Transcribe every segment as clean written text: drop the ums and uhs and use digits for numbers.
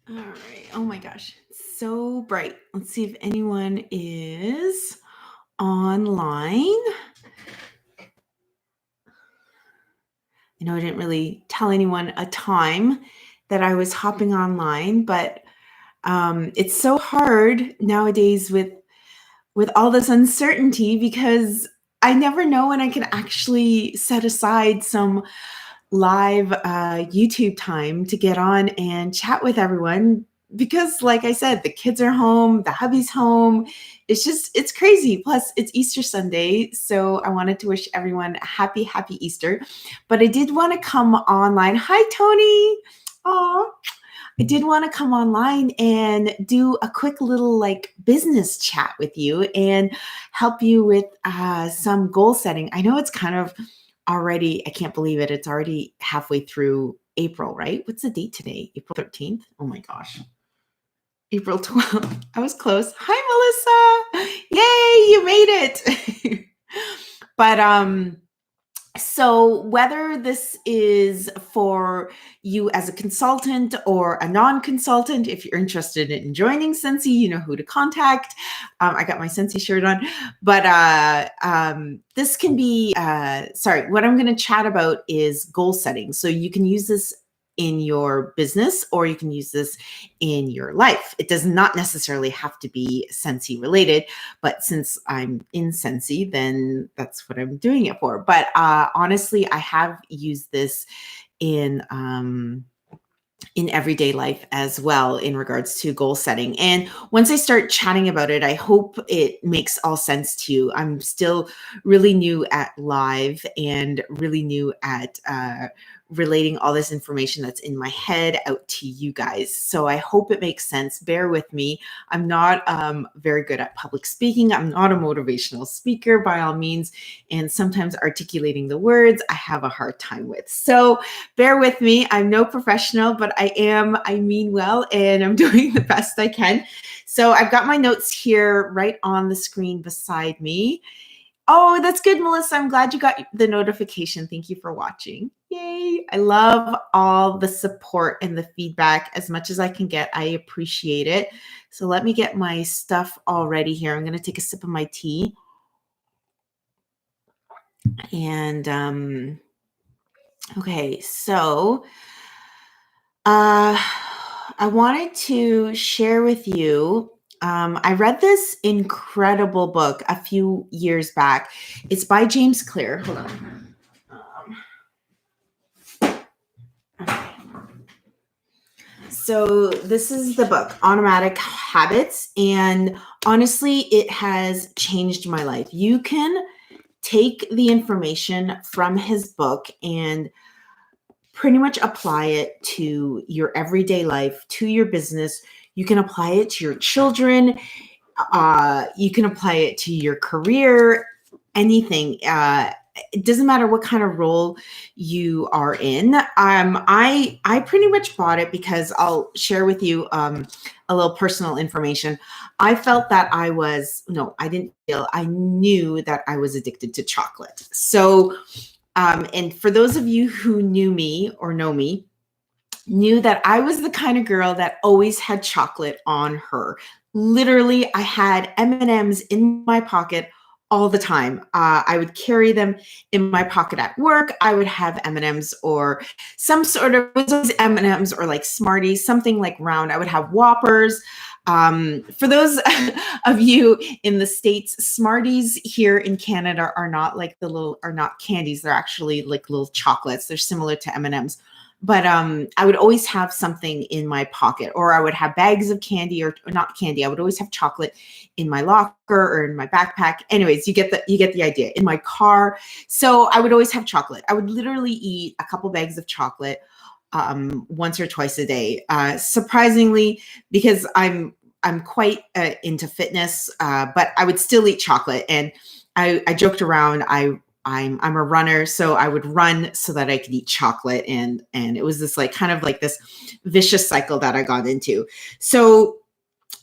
All right. Oh my gosh. It's so bright. Let's see if anyone is online. I know I didn't really tell anyone a time that I was hopping online, but it's so hard nowadays with all this uncertainty because I never know when I can actually set aside some live YouTube time to get on and chat with everyone because, like I said, the kids are home, the hubby's home. It's crazy. Plus, it's Easter Sunday. So I wanted to wish everyone a happy Easter. But I did want to come online. Hi, Tony. Aw. I did want to come online and do a quick little like business chat with you and help you with some goal setting. I know it's kind of already, I can't believe it. It's already halfway through April, right? What's the date today? April 13th? Oh my gosh. April 12th. I was close. Hi, Melissa. Yay, you made it. But so whether this is for you as a consultant or a non-consultant, if you're interested in joining Scentsy, you know who to contact. I got my Scentsy shirt on, but this can be, what I'm going to chat about is goal setting. So you can use this in your business or you can use this in your life. It does not necessarily have to be Scentsy related, but since I'm in Scentsy, then that's what I'm doing it for. But honestly, I have used this in everyday life as well in regards to goal setting. And once I start chatting about it, I hope it makes all sense to you. I'm still really new at live and really new at relating all this information that's in my head out to you guys. So I hope it makes sense. Bear with me. I'm not very good at public speaking. I'm not a motivational speaker by all means. And sometimes articulating the words, I have a hard time with. So bear with me. I'm no professional, but I mean well, and I'm doing the best I can. So I've got my notes here right on the screen beside me. Oh, that's good, Melissa. I'm glad you got the notification. Thank you for watching. Yay. I love all the support and the feedback as much as I can get. I appreciate it. So let me get my stuff all ready here. I'm going to take a sip of my tea. And okay, so I wanted to share with you. I read this incredible book a few years back. It's by James Clear. Hold on. Okay. So this is the book, Automatic Habits. And honestly, it has changed my life. You can take the information from his book and pretty much apply it to your everyday life, to your business. You can apply it to your children. You can apply it to your career, anything. It doesn't matter what kind of role you are in. I pretty much bought it because I'll share with you a little personal information. I felt that I knew that I was addicted to chocolate. So and for those of you who knew me or know me, knew that I was the kind of girl that always had chocolate on her. Literally, I had M&Ms in my pocket all the time. I would carry them in my pocket at work. I would have M&Ms or some sort of M&Ms or like Smarties, something like round. I would have Whoppers. For those of you in the States, Smarties here in Canada are not candies. They're actually like little chocolates. They're similar to M&Ms. But I would always have something in my pocket, or I would have bags of candy or not candy. I would always have chocolate in my locker or in my backpack. Anyways, you get the idea. In my car. So I would always have chocolate. I would literally eat a couple bags of chocolate once or twice a day. Surprisingly, because I'm quite into fitness, but I would still eat chocolate. And I joked around. I'm a runner, so I would run so that I could eat chocolate, and it was this like kind of like this vicious cycle that I got into. So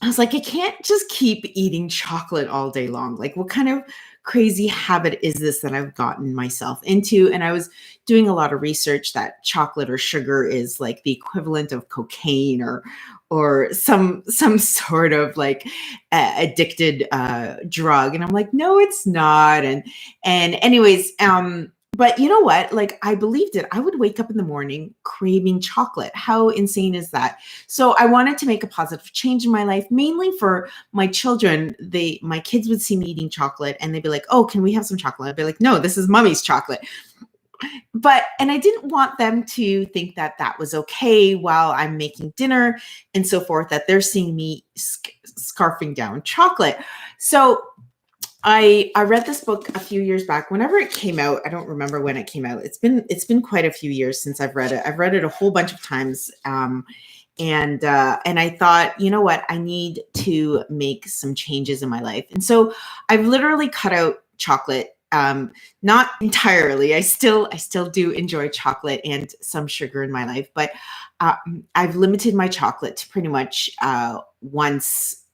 I was like, I can't just keep eating chocolate all day long. Like, what kind of crazy habit is this that I've gotten myself into? And I was doing a lot of research that chocolate or sugar is like the equivalent of cocaine or some sort of like addicted drug. And I'm like, no, it's not. And anyways, but you know what? Like, I believed it. I would wake up in the morning craving chocolate. How insane is that? So I wanted to make a positive change in my life, mainly for my children. My kids would see me eating chocolate and they'd be like, oh, can we have some chocolate? I'd be like, no, this is mommy's chocolate. And I didn't want them to think that that was okay while I'm making dinner and so forth, that they're seeing me scarfing down chocolate. So I read this book a few years back. Whenever it came out, I don't remember when it came out. It's been quite a few years since I've read it. I've read it a whole bunch of times. And I thought, you know what, I need to make some changes in my life. And so I've literally cut out chocolate. Not entirely. I still do enjoy chocolate and some sugar in my life, but I've limited my chocolate to pretty much once.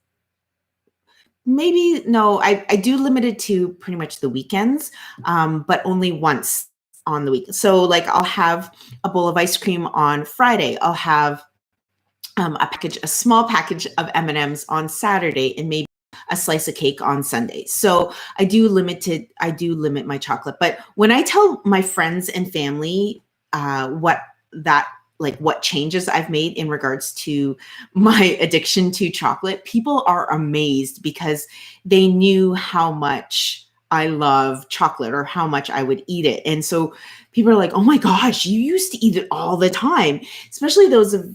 Maybe no, I do limit it to pretty much the weekends, but only once on the week. So like I'll have a bowl of ice cream on Friday. I'll have a small package of M&Ms on Saturday, and maybe a slice of cake on Sunday. So I do limit my chocolate. But when I tell my friends and family what changes I've made in regards to my addiction to chocolate, people are amazed because they knew how much I love chocolate or how much I would eat it. And so people are like, oh my gosh, you used to eat it all the time. Especially those of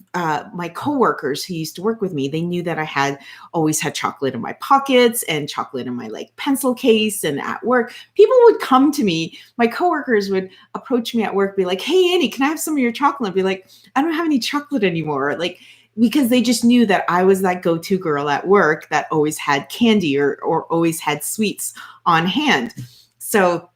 my coworkers who used to work with me. They knew that I always had chocolate in my pockets and chocolate in my like pencil case and at work. People would come to me. My coworkers would approach me at work, be like, hey, Annie, can I have some of your chocolate? I'd be like, I don't have any chocolate anymore. Like, because they just knew that I was that go-to girl at work that always had candy or always had sweets on hand. So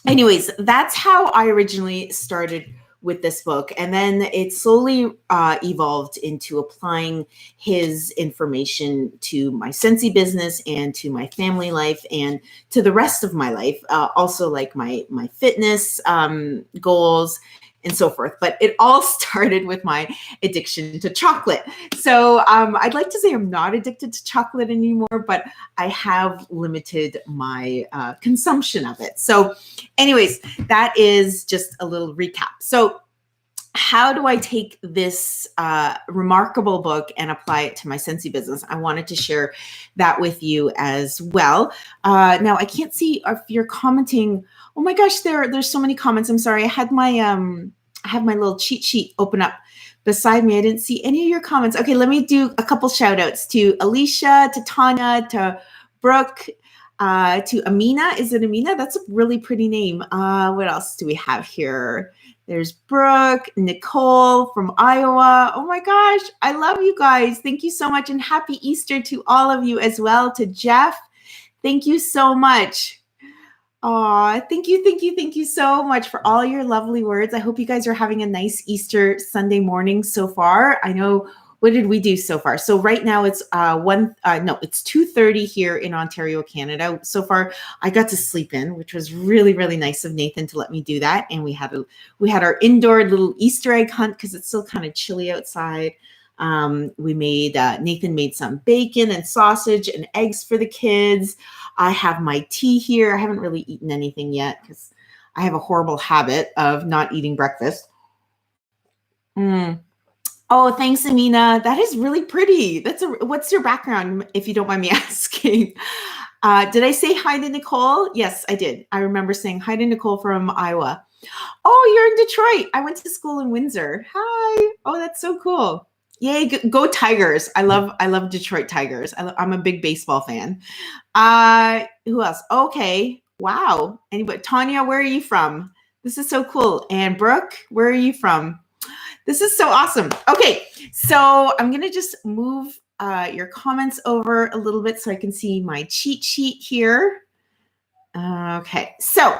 anyways, that's how I originally started with this book. And then it slowly evolved into applying his information to my Scentsy business and to my family life and to the rest of my life. Also like my fitness goals and so forth. But it all started with my addiction to chocolate. So I'd like to say I'm not addicted to chocolate anymore, but I have limited my consumption of it. So anyways, that is just a little recap. So how do I take this remarkable book and apply it to my Scentsy business? I wanted to share that with you as well. Now I can't see if you're commenting. Oh my gosh, there's so many comments. I'm sorry. I had my little cheat sheet open up beside me. I didn't see any of your comments. Okay, let me do a couple shout outs to Alicia, to Tanya, to Brooke, to Amina. Is it Amina? That's a really pretty name. What else do we have here? There's Brooke, Nicole from Iowa. Oh my gosh, I love you guys. Thank you so much. And happy Easter to all of you as well. To Jeff, thank you so much. Aw, thank you so much for all your lovely words. I hope you guys are having a nice Easter Sunday morning so far. I know, what did we do so far? So right now it's it's 2:30 here in Ontario, Canada. So far, I got to sleep in, which was really, really nice of Nathan to let me do that. And we had our indoor little Easter egg hunt because it's still kind of chilly outside. Nathan made some bacon and sausage and eggs for the kids. I have my tea here. I haven't really eaten anything yet because I have a horrible habit of not eating breakfast. Oh, thanks, Amina. That is really pretty. What's your background, if you don't mind me asking? Did I say hi to Nicole? Yes, I did. I remember saying hi to Nicole from Iowa. Oh, you're in Detroit. I went to school in Windsor. Hi. Oh, that's so cool. Yay, go Tigers. I love Detroit Tigers. I'm a big baseball fan. Who else? Okay. Wow. Anybody? Tanya, where are you from? This is so cool. And Brooke, where are you from? This is so awesome. Okay. So I'm going to just move your comments over a little bit so I can see my cheat sheet here. Okay. So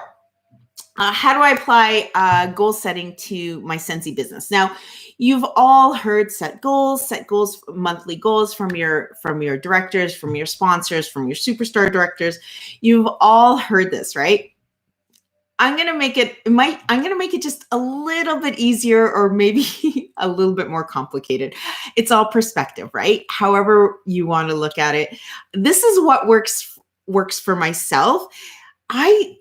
how do I apply goal setting to my Scentsy business? Now, you've all heard set goals, monthly goals from your directors, from your sponsors, from your superstar directors. You've all heard this, right? I'm going to make I'm going to make it just a little bit easier or maybe a little bit more complicated. It's all perspective, right? However you want to look at it. This is what works for myself. I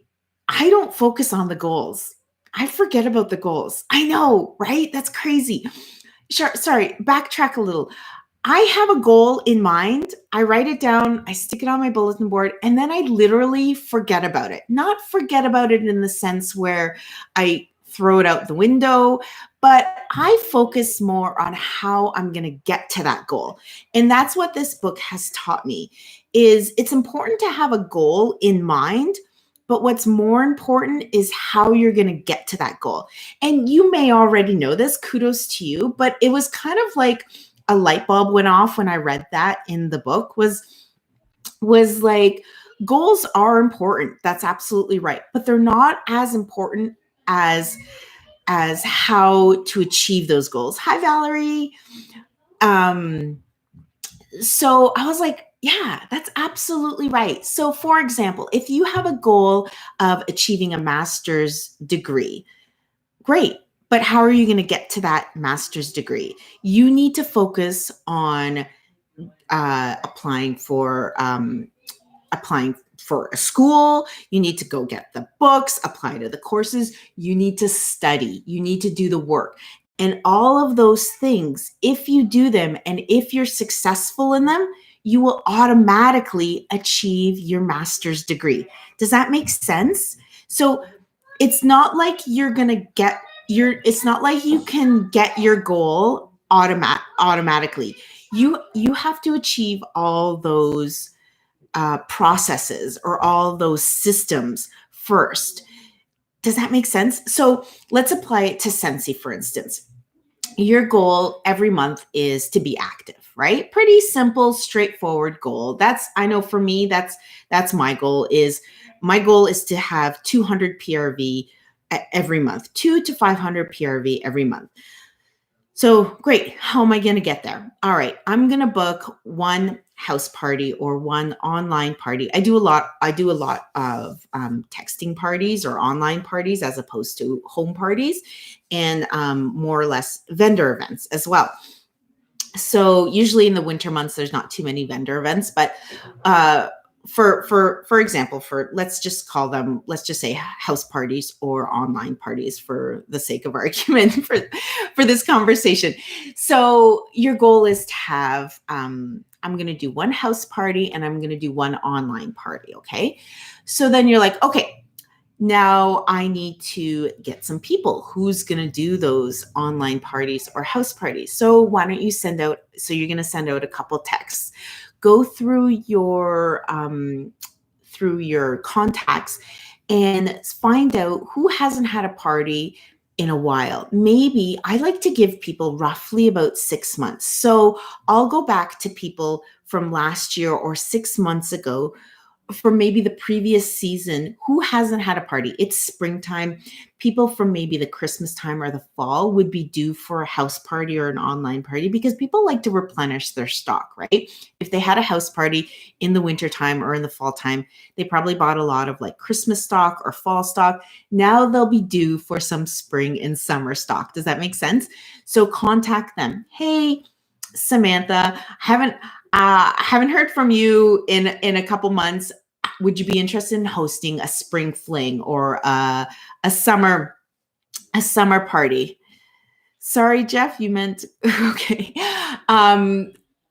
I don't focus on the goals. I forget about the goals. I know, right? That's crazy. Sure, sorry, backtrack a little. I have a goal in mind. I write it down, I stick it on my bulletin board, and then I literally forget about it. Not forget about it in the sense where I throw it out the window, but I focus more on how I'm going to get to that goal. And that's what this book has taught me is it's important to have a goal in mind, but what's more important is how you're going to get to that goal. And you may already know this, kudos to you, but it was kind of like a light bulb went off when I read that in the book was like goals are important. That's absolutely right. But they're not as important as how to achieve those goals. Hi Valerie. So I was like, yeah, that's absolutely right. So for example, if you have a goal of achieving a master's degree, great. But how are you going to get to that master's degree? You need to focus on applying for a school. You need to go get the books, apply to the courses. You need to study. You need to do the work. And all of those things, if you do them and if you're successful in them, you will automatically achieve your master's degree. Does that make sense? So it's not like you're going to get it's not like you can get your goal automatically. You have to achieve all those processes or all those systems first. Does that make sense? So let's apply it to Scentsy, for instance. Your goal every month is to be active, right? Pretty simple, straightforward goal. That's, I know for me, that's my goal is to have 200 PRV every month, 2 to 500 PRV every month. So great. How am I going to get there? All right. I'm going to book one house party or one online party. I do a lot of texting parties or online parties as opposed to home parties and more or less vendor events as well. So usually in the winter months, there's not too many vendor events, but for example, let's just say house parties or online parties for the sake of argument for this conversation. So your goal is to have, I'm going to do one house party and I'm going to do one online party. Okay. So then you're like, okay, now I need to get some people who's going to do those online parties or house parties. So why don't you you're going to send out a couple texts, go through your contacts and find out who hasn't had a party in a while. Maybe I like to give people roughly about 6 months. So I'll go back to people from last year or 6 months ago for maybe the previous season who hasn't had a party. It's springtime. People from maybe the Christmas time or the fall would be due for a house party or an online party because people like to replenish their stock, right? If they had a house party in the winter time or in the fall time, they probably bought a lot of like Christmas stock or fall stock. Now they'll be due for some spring and summer stock. Does that make sense? So contact them. Hey, Samantha, haven't heard from you in a couple months. Would you be interested in hosting a spring fling or a summer party? Sorry, Jeff, you meant okay.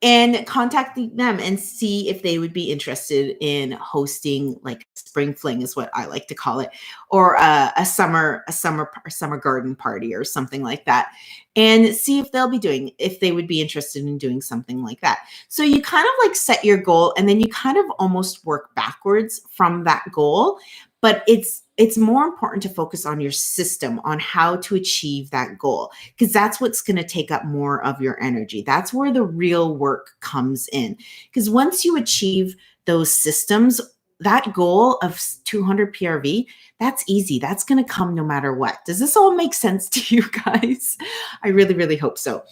And contacting them and see if they would be interested in hosting like spring fling is what I like to call it, or a summer garden party or something like that, and see if they would be interested in doing something like that. So you kind of like set your goal and then you kind of almost work backwards from that goal, but it's more important to focus on your system, on how to achieve that goal, because that's what's going to take up more of your energy. That's where the real work comes in. Because once you achieve those systems, that goal of 200 PRV, that's easy. That's going to come no matter what. Does this all make sense to you guys? I really, really hope so.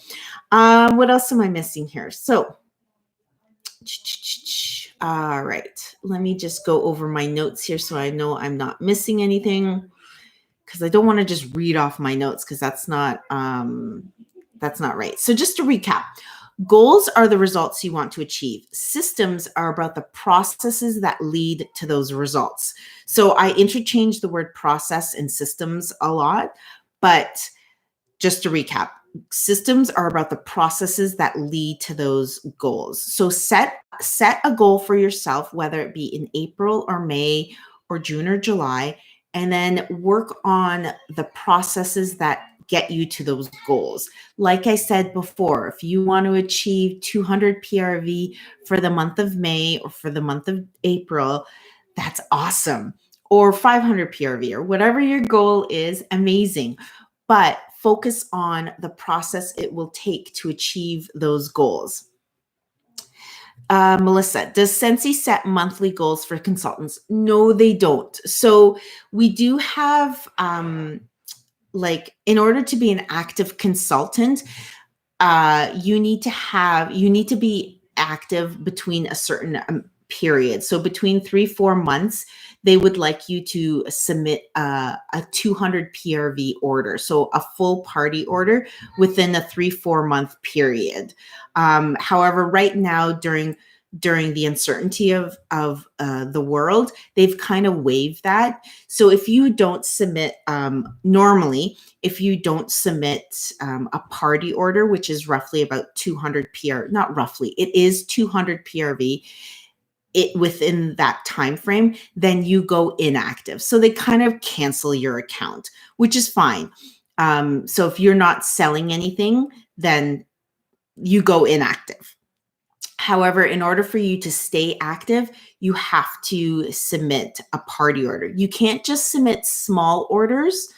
What else am I missing here? So, all right, let me just go over my notes here so I know I'm not missing anything. because I don't want to just read off my notes because that's not right. So just to recap, goals are the results you want to achieve. Systems are about the processes that lead to those results. So I interchange the word process and systems a lot, but just to recap, systems are about the processes that lead to those goals. So set a goal for yourself, whether it be in April or May or June or July, and then work on the processes that get you to those goals. Like I said before, if you want to achieve 200 PRV for the month of May or for the month of April, that's awesome. Or 500 PRV or whatever your goal is, amazing. But focus on the process it will take to achieve those goals. Melissa, does Scentsy set monthly goals for consultants? No, they don't. So we do have, in order to be an active consultant, you need to be active between a certain period. So between 3-4 months, they would like you to submit a 200 PRV order. So a full party order within a 3-4 month period. However, right now during the uncertainty of the world, they've kind of waived that. So if you don't submit, normally, if you don't submit a party order, which is roughly about 200 not roughly, it is 200 PRV, within that time frame, then you go inactive. So they kind of cancel your account, which is fine. So if you're not selling anything, then you go inactive. However, in order for you to stay active, you have to submit a party order. You can't just submit small orders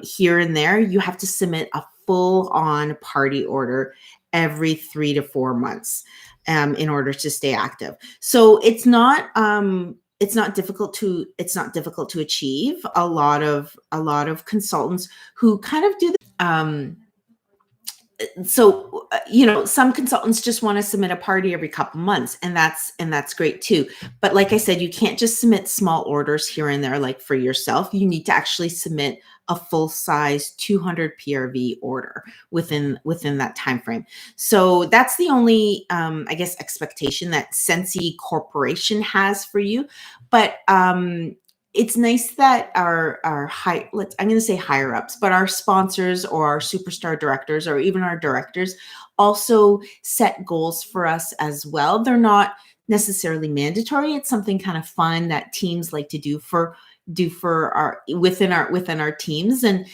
here and there. You have to submit a full-on party order every 3 to 4 months in order to stay active. So it's not difficult to achieve. A lot of consultants who kind of do some consultants just want to submit a party every couple months, and that's great too. But like I said, you can't just submit small orders here and there, like for yourself. You need to actually submit a full size 200 PRV order within that time frame. So that's the only, I guess, expectation that Scentsy Corporation has for you. But it's nice that our I'm going to say higher ups, but our sponsors or our superstar directors or even our directors also set goals for us as well. They're not necessarily mandatory. It's something kind of fun that teams like to do for within our teams. And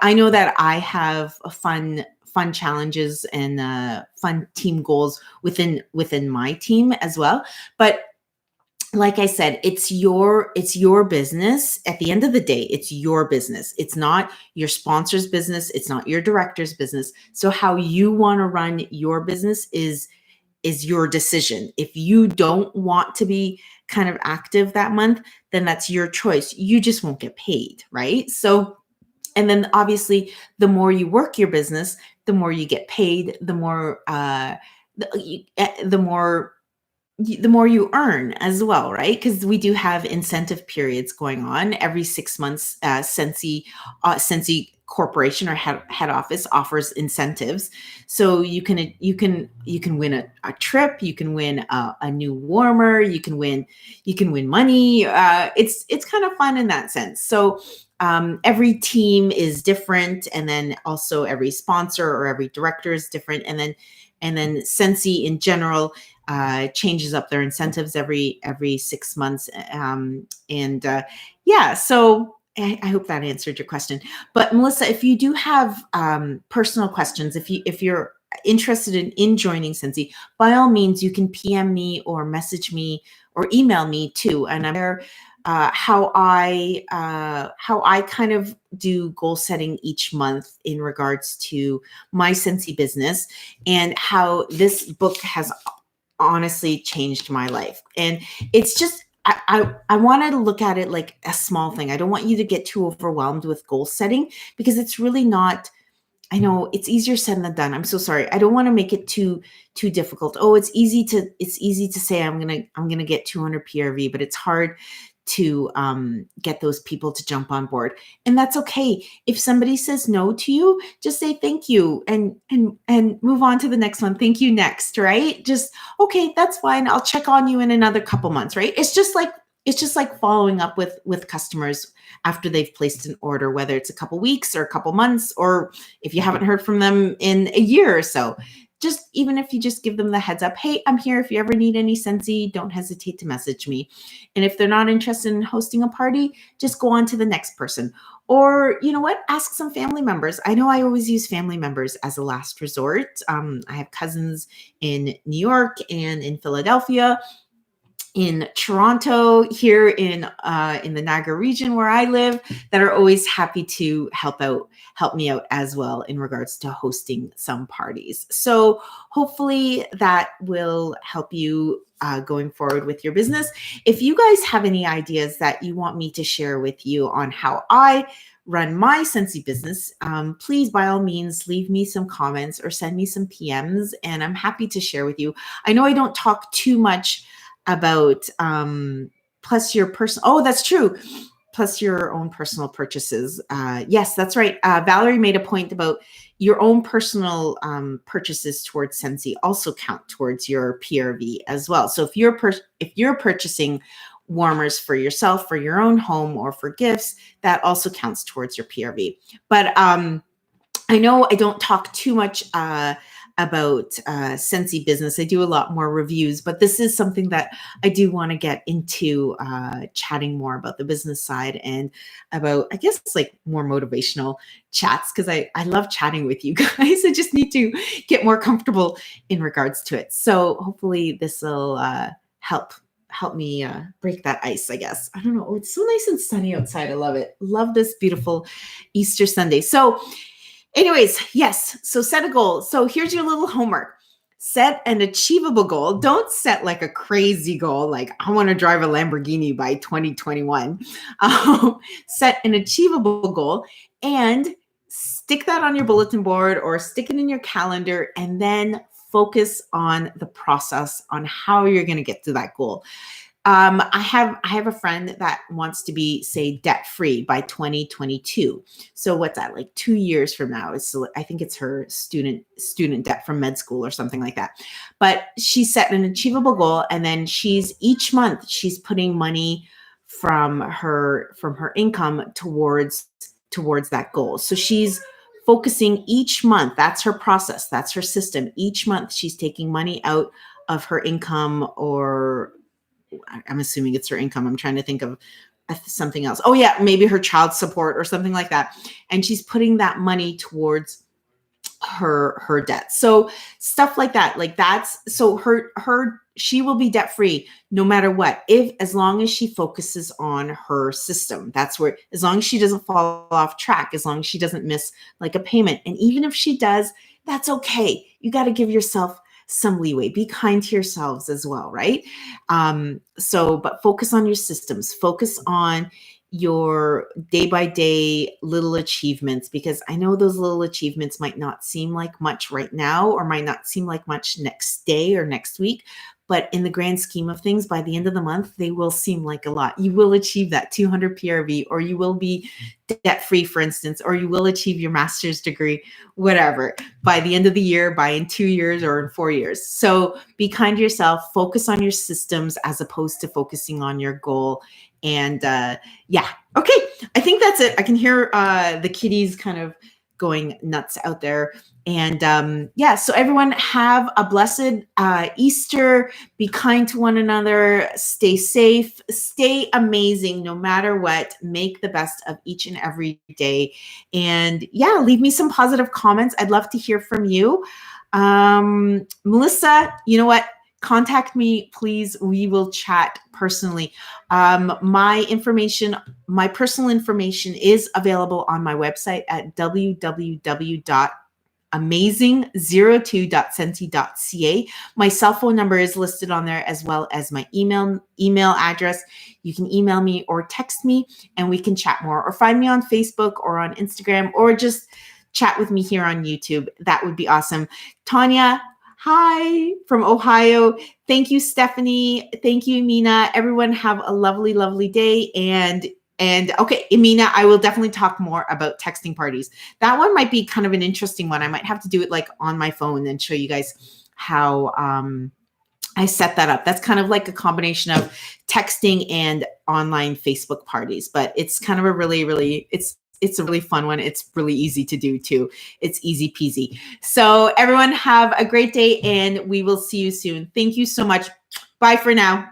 I know that I have a fun challenges and fun team goals within my team as well. But like I said, it's your business. At the end of the day, it's your business. It's not your sponsor's business. It's not your director's business. So how you want to run your business is your decision. If you don't want to be kind of active that month, then that's your choice. You just won't get paid, right? So, and then obviously, the more you work your business, the more you get paid, the more you earn as well, right? Because we do have incentive periods going on every 6 months. Scentsy Corporation or head office offers incentives, so you can win a trip, you can win a new warmer, you can win money. It's kind of fun in that sense. So every team is different, and then also every sponsor or every director is different, and then Scentsy in general changes up their incentives every 6 months. So I hope that answered your question. But Melissa, if you do have personal questions, if you're interested in joining Scentsy, by all means, you can PM me or message me or email me too. And I'm there how I kind of do goal setting each month in regards to my Scentsy business, and how this book has honestly changed my life. And it's just, I wanted to look at it like a small thing. I don't want you to get too overwhelmed with goal setting, because it's really not. I know it's easier said than done. I'm so sorry. I don't want to make it too difficult. Oh, it's easy to say I'm gonna get 200 PRV, but it's hard to get those people to jump on board. And that's okay. If somebody says no to you, just say thank you and move on to the next one. Thank you next, right? Just, okay, that's fine. I'll check on you in another couple months, right? It's just like following up with customers after they've placed an order, whether it's a couple weeks or a couple months, or if you haven't heard from them in a year or so. Just even if you just give them the heads up, hey, I'm here. If you ever need any Scentsy, don't hesitate to message me. And if they're not interested in hosting a party, just go on to the next person. Or, you know what, ask some family members. I know I always use family members as a last resort. I have cousins in New York and in Philadelphia, in Toronto, here in the Niagara region where I live, that are always happy to help me out as well in regards to hosting some parties. So hopefully that will help you going forward with your business. If you guys have any ideas that you want me to share with you on how I run my Scentsy business, please, by all means, leave me some comments or send me some PMs, and I'm happy to share with you. I know I don't talk too much about plus your personal, oh, that's true, plus your own personal purchases. Yes, that's right. Valerie made a point about your own personal purchases towards Scentsy also count towards your PRV as well. So if you're purchasing warmers for yourself, for your own home, or for gifts, that also counts towards your PRV. But I know I don't talk too much about Scentsy business. I do a lot more reviews, but this is something that I do want to get into, chatting more about the business side and about, I guess, like more motivational chats, because I love chatting with you guys. I just need to get more comfortable in regards to it. So hopefully this will help me break that ice, I guess. I don't know. Oh, it's so nice and sunny outside. I love it. Love this beautiful Easter Sunday. So anyways, yes. So set a goal. So here's your little homework. Set an achievable goal. Don't set like a crazy goal, like I want to drive a Lamborghini by 2021. Set an achievable goal and stick that on your bulletin board or stick it in your calendar, and then focus on the process on how you're going to get to that goal. I have a friend that wants to be, say, debt free by 2022. So what's that, like 2 years from now? I think it's her student debt from med school or something like that. But she set an achievable goal, and then each month she's putting money from her income towards that goal. So she's focusing each month. That's her process. That's her system. Each month she's taking money out of her income, or I'm assuming it's her income. I'm trying to think of something else. Oh yeah, maybe her child support or something like that. And she's putting that money towards her debt. So stuff like that, so she will be debt free no matter what, as long as she focuses on her system. That's where, as long as she doesn't fall off track, as long as she doesn't miss like a payment. And even if she does, that's okay. You got to give yourself some leeway. Be kind to yourselves as well, right? But focus on your systems. Focus on your day-by-day little achievements, because I know those little achievements might not seem like much right now, or might not seem like much next day or next week, but in the grand scheme of things, by the end of the month, they will seem like a lot. You will achieve that 200 PRV, or you will be debt-free, for instance, or you will achieve your master's degree, whatever, by the end of the year, by in 2 years or in 4 years. So be kind to yourself, focus on your systems as opposed to focusing on your goal. And yeah, okay, I think that's it. I can hear the kitties kind of going nuts out there. And yeah, so everyone have a blessed Easter. Be kind to one another. Stay safe. Stay amazing no matter what. Make the best of each and every day. And yeah, leave me some positive comments. I'd love to hear from you. Melissa, you know what? Contact me, please. We will chat personally. My personal information is available on my website at www.amazing02.scentsy.ca. My cell phone number is listed on there, as well as my email address. You can email me or text me, and we can chat more, or find me on Facebook or on Instagram, or just chat with me here on YouTube. That would be awesome. Tanya, Hi from Ohio. Thank you, Stephanie. Thank you, Mina. Everyone have a lovely, lovely day. And okay, Amina, I will definitely talk more about texting parties. That one might be kind of an interesting one. I might have to do it like on my phone and show you guys how I set that up. That's kind of like a combination of texting and online Facebook parties, but it's kind of a really, really, it's a really fun one. It's really easy to do too. It's easy peasy. So everyone have a great day and we will see you soon. Thank you so much. Bye for now.